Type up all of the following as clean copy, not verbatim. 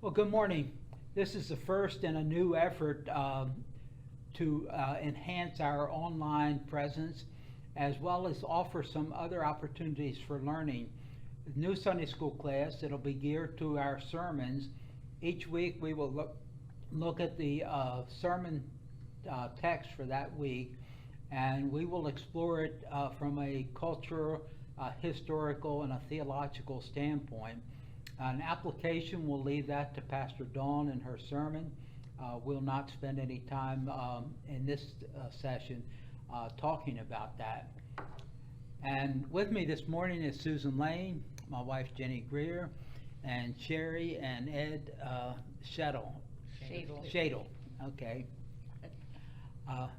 Well, good morning. This is the first in a new effort to enhance our online presence as well as offer some other opportunities for learning. The new Sunday school class that'll be geared to our sermons. Each week we will look at the sermon text for that week, and we will explore it from a cultural, historical, and a theological standpoint. An application, we'll leave that to Pastor Dawn in her sermon. We'll not spend any time in this session talking about that. And with me this morning is Susan Lane, my wife Jenny Greer, and Sherry and Ed Shadle. Shadle. Okay.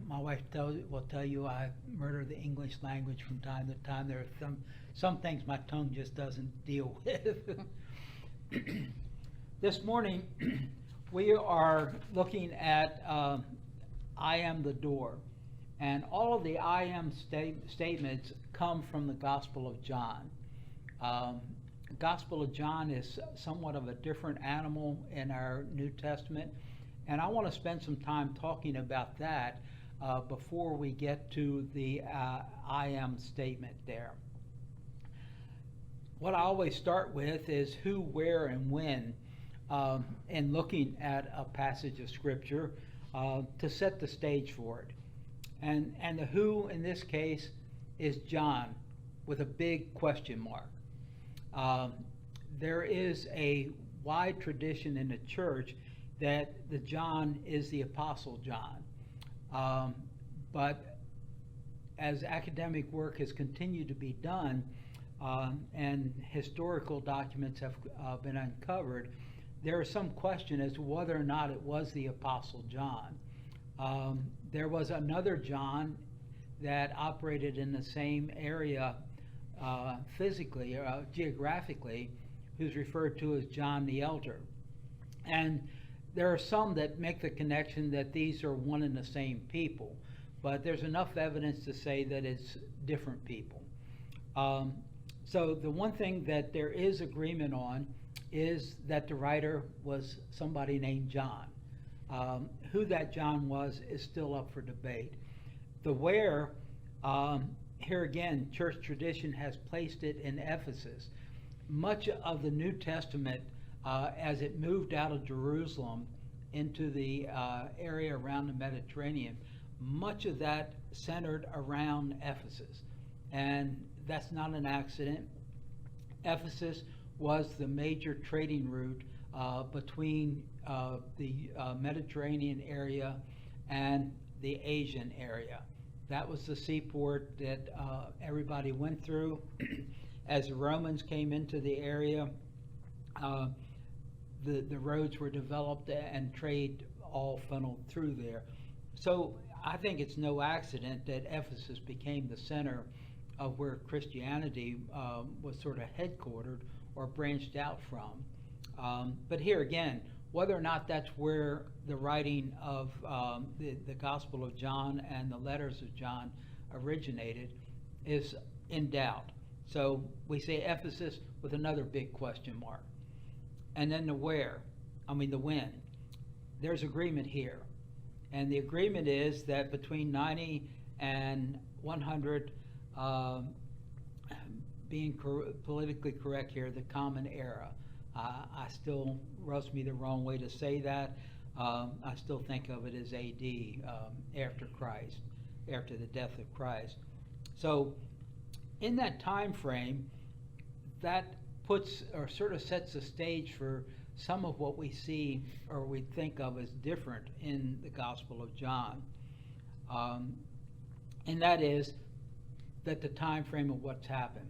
My wife will tell you I murder the English language from time to time. There are some things my tongue just doesn't deal with. This morning, we are looking at I am the door. And all of the I am statements come from the Gospel of John. Gospel of John is somewhat of a different animal in our New Testament. And I want to spend some time talking about that before we get to the I am statement there. What I always start with is who, where, and when in looking at a passage of Scripture to set the stage for it. And the who in this case is John with a big question mark. There is a wide tradition in the church that the John is the Apostle John. But as academic work has continued to be done, and historical documents have been uncovered, there is some question as to whether or not it was the Apostle John. There was another John that operated in the same area physically, or geographically, who's referred to as John the Elder. And there are some that make the connection that these are one and the same people, but there's enough evidence to say that it's different people. So the one thing that there is agreement on is that the writer was somebody named John. Who that John was is still up for debate. The where, here again, church tradition has placed it in Ephesus. Much of the New Testament, as it moved out of Jerusalem into the area around the Mediterranean, much of that centered around Ephesus. And that's not an accident. Ephesus was the major trading route between the Mediterranean area and the Asian area. That was the seaport that everybody went through. As the Romans came into the area, the roads were developed and trade all funneled through there. So I think it's no accident that Ephesus became the center of where Christianity was sort of headquartered or branched out from. But here again, whether or not that's where the writing of the Gospel of John and the letters of John originated is in doubt. So we say Ephesus with another big question mark. And then the when. There's agreement here. And the agreement is that between 90 and 100, being politically correct here, the Common Era. I still rubs me the wrong way to say that. I still think of it as AD, after Christ, after the death of Christ. So in that time frame, that puts or sort of sets the stage for some of what we see or we think of as different in the Gospel of John. And that is that the time frame of what's happened.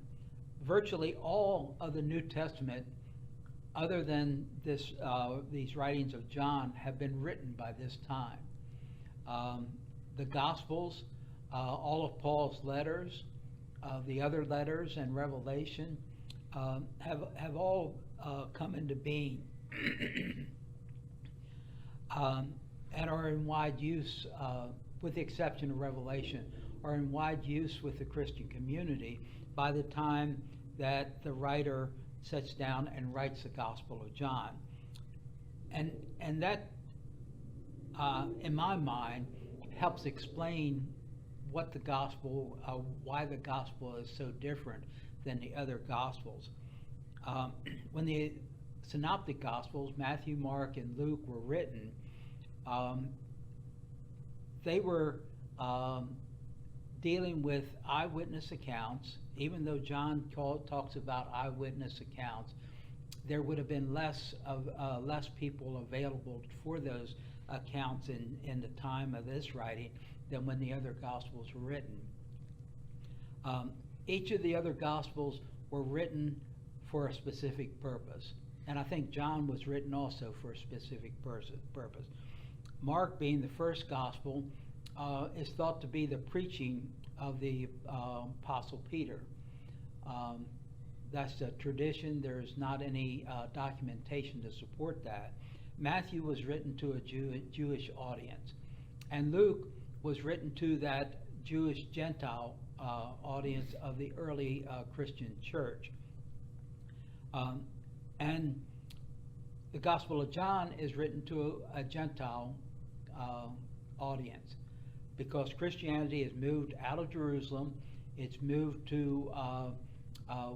Virtually all of the New Testament, other than these writings of John, have been written by this time. The Gospels, all of Paul's letters, the other letters and Revelation have all come into being and are in wide use, with the exception of Revelation, are in wide use with the Christian community by the time that the writer sits down and writes the Gospel of John. And that, in my mind, helps explain what the gospel, why the gospel is so different than the other gospels. When the synoptic gospels, Matthew, Mark, and Luke, were written, they were dealing with eyewitness accounts. Even though John talks about eyewitness accounts, there would have been less people available for those accounts in the time of this writing than when the other gospels were written. Each of the other gospels were written for a specific purpose, and I think John was written also for a specific purpose. Mark, being the first gospel, is thought to be the preaching of the Apostle Peter. That's the tradition. There's not any documentation to support that. Matthew was written to a Jewish audience, and Luke was written to that Jewish Gentile audience of the early Christian church. And the Gospel of John is written to a Gentile audience, because Christianity has moved out of Jerusalem. It's moved to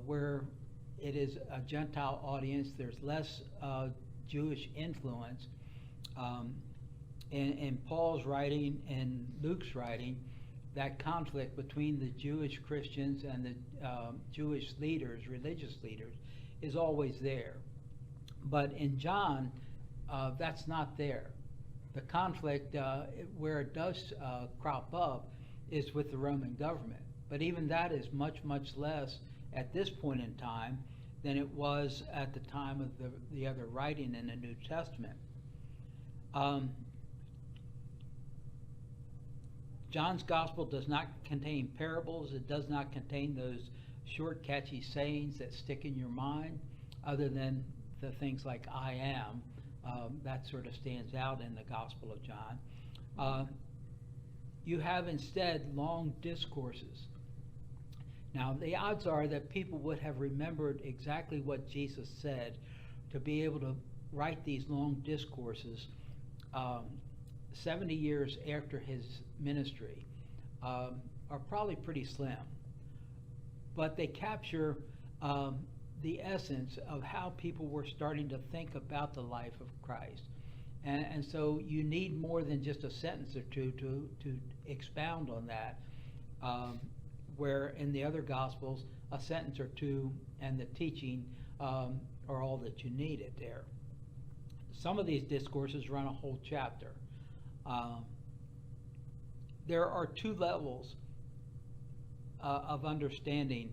where it is a Gentile audience. There's less Jewish influence. In Paul's writing and Luke's writing, that conflict between the Jewish Christians and the Jewish leaders, religious leaders, is always there. But in John, that's not there. The conflict, where it does crop up, is with the Roman government. But even that is much, much less at this point in time than it was at the time of the other writing in the New Testament. John's gospel does not contain parables. It does not contain those short, catchy sayings that stick in your mind, other than the things like "I am." That sort of stands out in the Gospel of John. You have instead long discourses. Now, the odds are that people would have remembered exactly what Jesus said to be able to write these long discourses 70 years after his ministry are probably pretty slim. But they capture the essence of how people were starting to think about the life of Christ. And so you need more than just a sentence or two to expound on that, where in the other Gospels, a sentence or two and the teaching are all that you needed there. Some of these discourses run a whole chapter. There are two levels of understanding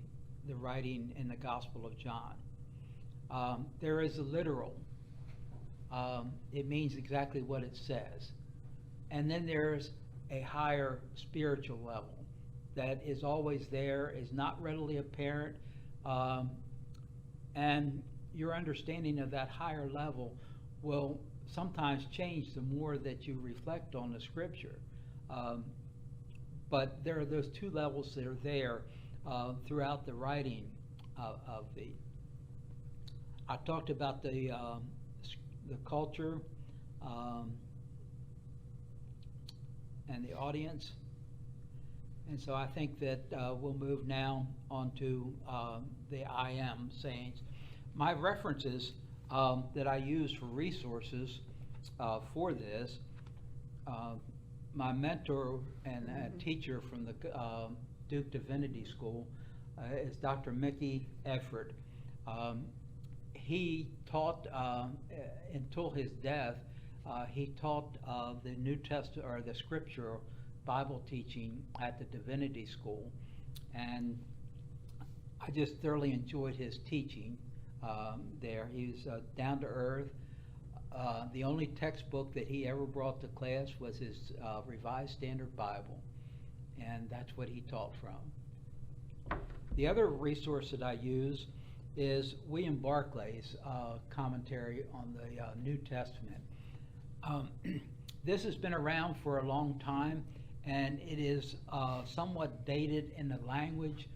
the writing in the Gospel of John. There is a literal. It means exactly what it says. And then there's a higher spiritual level that is always there, is not readily apparent, and your understanding of that higher level will sometimes change the more that you reflect on the Scripture. But there are those two levels that are there throughout the writing of the. I talked about the culture and the audience, and so I think that we'll move now on to the I am sayings. My references that I use for resources for this, my mentor and teacher from the Duke Divinity School is Dr. Mickey Efford. He taught, until his death, he taught the New Testament, or the Scripture Bible teaching at the Divinity School, and I just thoroughly enjoyed his teaching there. He was down to earth. The only textbook that he ever brought to class was his Revised Standard Bible, and that's what he taught from. The other resource that I use is William Barclay's commentary on the New Testament. This has been around for a long time, and it is somewhat dated in the language.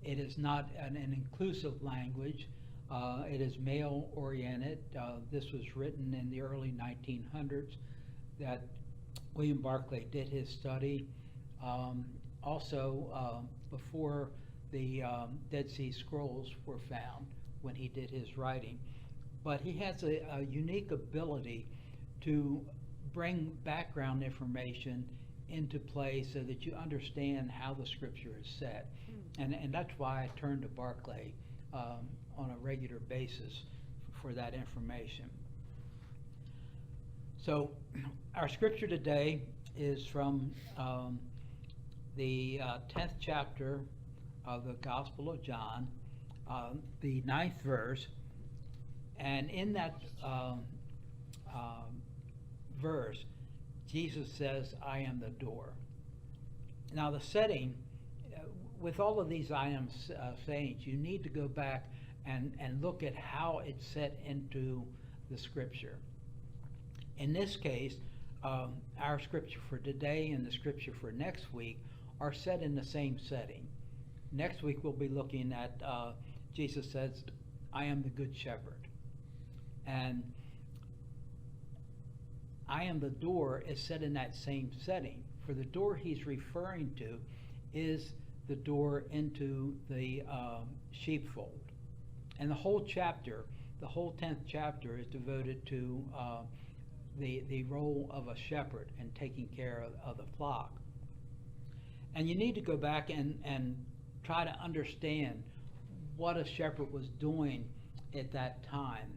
It is not an inclusive language. It is male-oriented. This was written in the early 1900s that William Barclay did his study. Also, before the Dead Sea Scrolls were found, when he did his writing. But he has a unique ability to bring background information into play so that you understand how the scripture is set. And that's why I turn to Barclay on a regular basis for that information. So our scripture today is from the 10th chapter of the Gospel of John, the 9th verse. And in that verse, Jesus says, I am the door. Now the setting, with all of these I am sayings, you need to go back and look at how it's set into the scripture. In this case, our scripture for today and the scripture for next week are set in the same setting. Next week we'll be looking at Jesus says, I am the good shepherd. And I am the door is set in that same setting. For the door he's referring to is the door into the sheepfold. And the whole chapter, the whole 10th chapter is devoted to the role of a shepherd and taking care of the flock. And you need to go back and try to understand what a shepherd was doing at that time.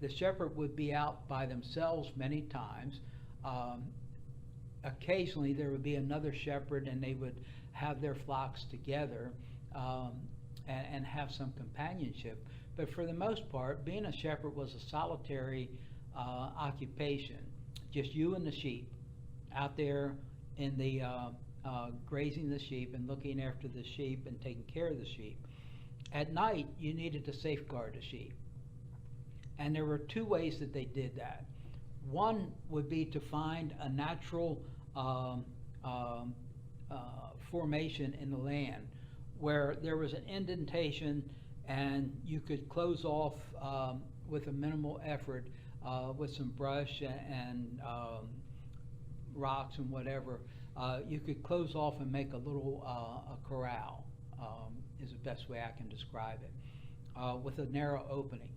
The shepherd would be out by themselves many times. Occasionally there would be another shepherd and they would have their flocks together and have some companionship. But for the most part, being a shepherd was a solitary occupation. Just you and the sheep out there in the grazing the sheep and looking after the sheep and taking care of the sheep. At night, you needed to safeguard the sheep. And there were two ways that they did that. One would be to find a natural formation in the land where there was an indentation and you could close off with a minimal effort with some brush and rocks and whatever. You could close off and make a little a corral, is the best way I can describe it, with a narrow opening.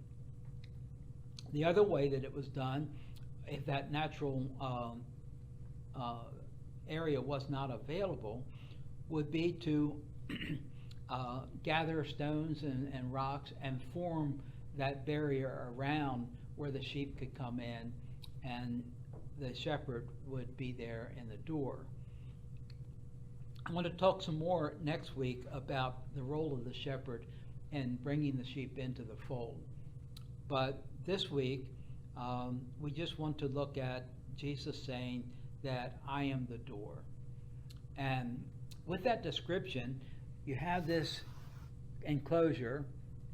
The other way that it was done, if that natural area was not available, would be to gather stones and rocks and form that barrier around where the sheep could come in, and the shepherd would be there in the door. I'm going to talk some more next week about the role of the shepherd in bringing the sheep into the fold. But this week, we just want to look at Jesus saying that I am the door. And with that description, you have this enclosure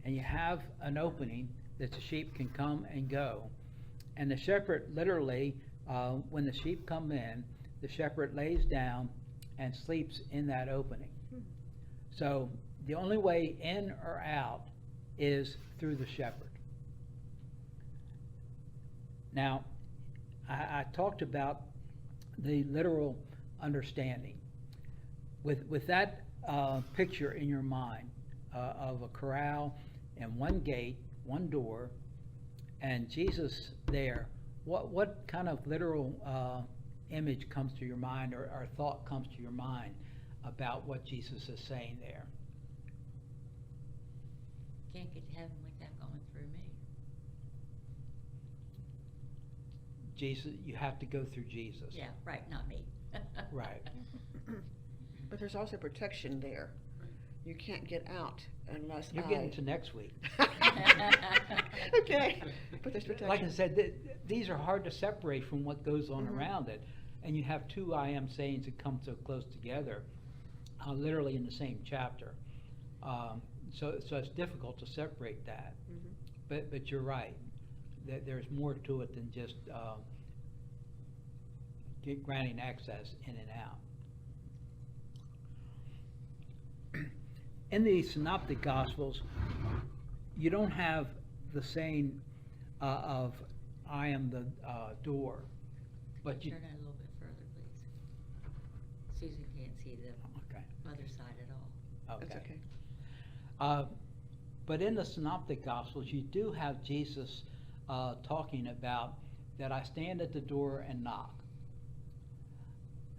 and you have an opening that the sheep can come and go. And the shepherd literally, when the sheep come in, the shepherd lays down and sleeps in that opening. So the only way in or out is through the shepherd. Now, I talked about the literal understanding. With that picture in your mind of a corral and one gate, one door, and Jesus there, what kind of literal image comes to your mind or thought comes to your mind about what Jesus is saying there? Can't get to heaven without going through me. Jesus, you have to go through Jesus. Yeah, right, not me. Right. But there's also protection there. You can't get out unless You're getting to next week. Okay, but there's protection. Like I said, these are hard to separate from what goes on around it. And you have two I am sayings that come so close together, literally in the same chapter. So it's difficult to separate that. But you're right. That there's more to it than just granting access in and out. in the Synoptic Gospels, you don't have the saying of "I am the door," but you. Turn it a little bit further, please. Susan can't see the Okay. other side at all. That's okay. But in the Synoptic Gospels, you do have Jesus talking about that I stand at the door and knock.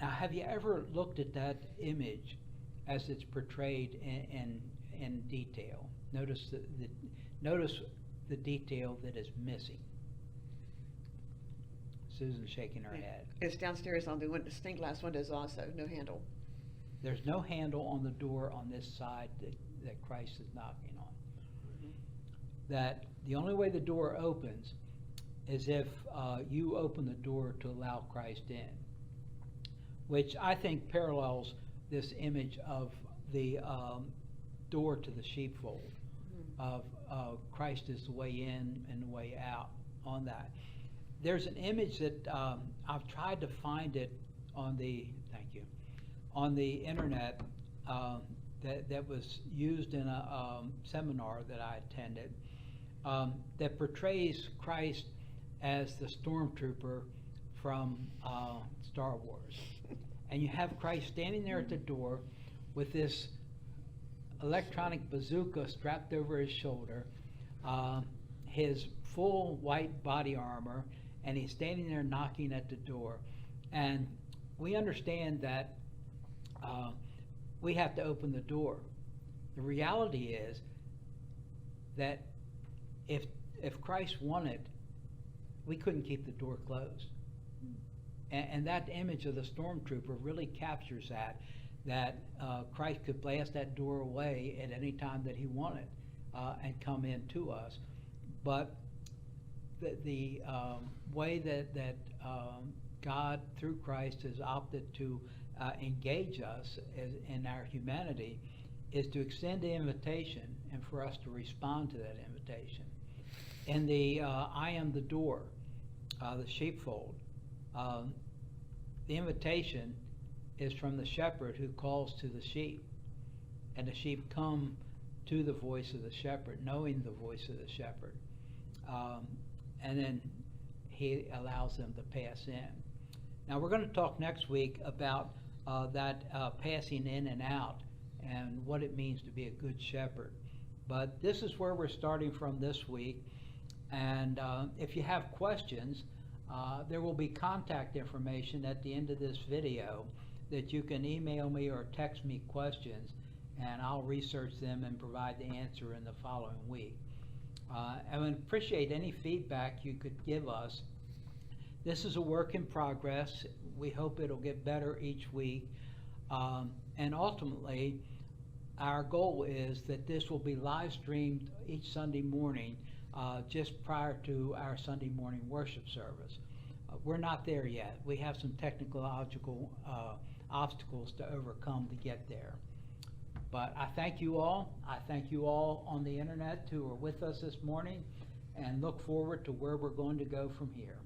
Now, have you ever looked at that image as it's portrayed in detail? Notice the detail that is missing. Susan's shaking her head. It's downstairs on the stained glass windows also, no handle. There's no handle on the door on this side that Christ is knocking on. That the only way the door opens is if you open the door to allow Christ in, which I think parallels this image of the door to the sheepfold, of Christ is the way in and the way out on that. There's an image that I've tried to find it on the internet that was used in a seminar that I attended that portrays Christ as the stormtrooper from Star Wars. And you have Christ standing there at the door with this electronic bazooka strapped over his shoulder, his full white body armor, and he's standing there knocking at the door. And we understand that we have to open the door. The reality is that if Christ wanted, we couldn't keep the door closed. And that image of the stormtrooper really captures that Christ could blast that door away at any time that he wanted and come in to us. But the way that God, through Christ, has opted to engage us in our humanity is to extend the invitation and for us to respond to that invitation. In the I am the door, the sheepfold, the invitation is from the shepherd who calls to the sheep, and the sheep come to the voice of the shepherd, knowing the voice of the shepherd, and then he allows them to pass in. Now we're going to talk next week about that passing in and out and what it means to be a good shepherd. But this is where we're starting from this week, and if you have questions, there will be contact information at the end of this video that you can email me or text me questions, and I'll research them and provide the answer in the following week. I would appreciate any feedback you could give us. This is a work in progress. We hope it'll get better each week. And ultimately, our goal is that this will be live streamed each Sunday morning just prior to our Sunday morning worship service. We're not there yet. We have some technological obstacles to overcome to get there. But I thank you all. I thank you all on the internet who are with us this morning and look forward to where we're going to go from here.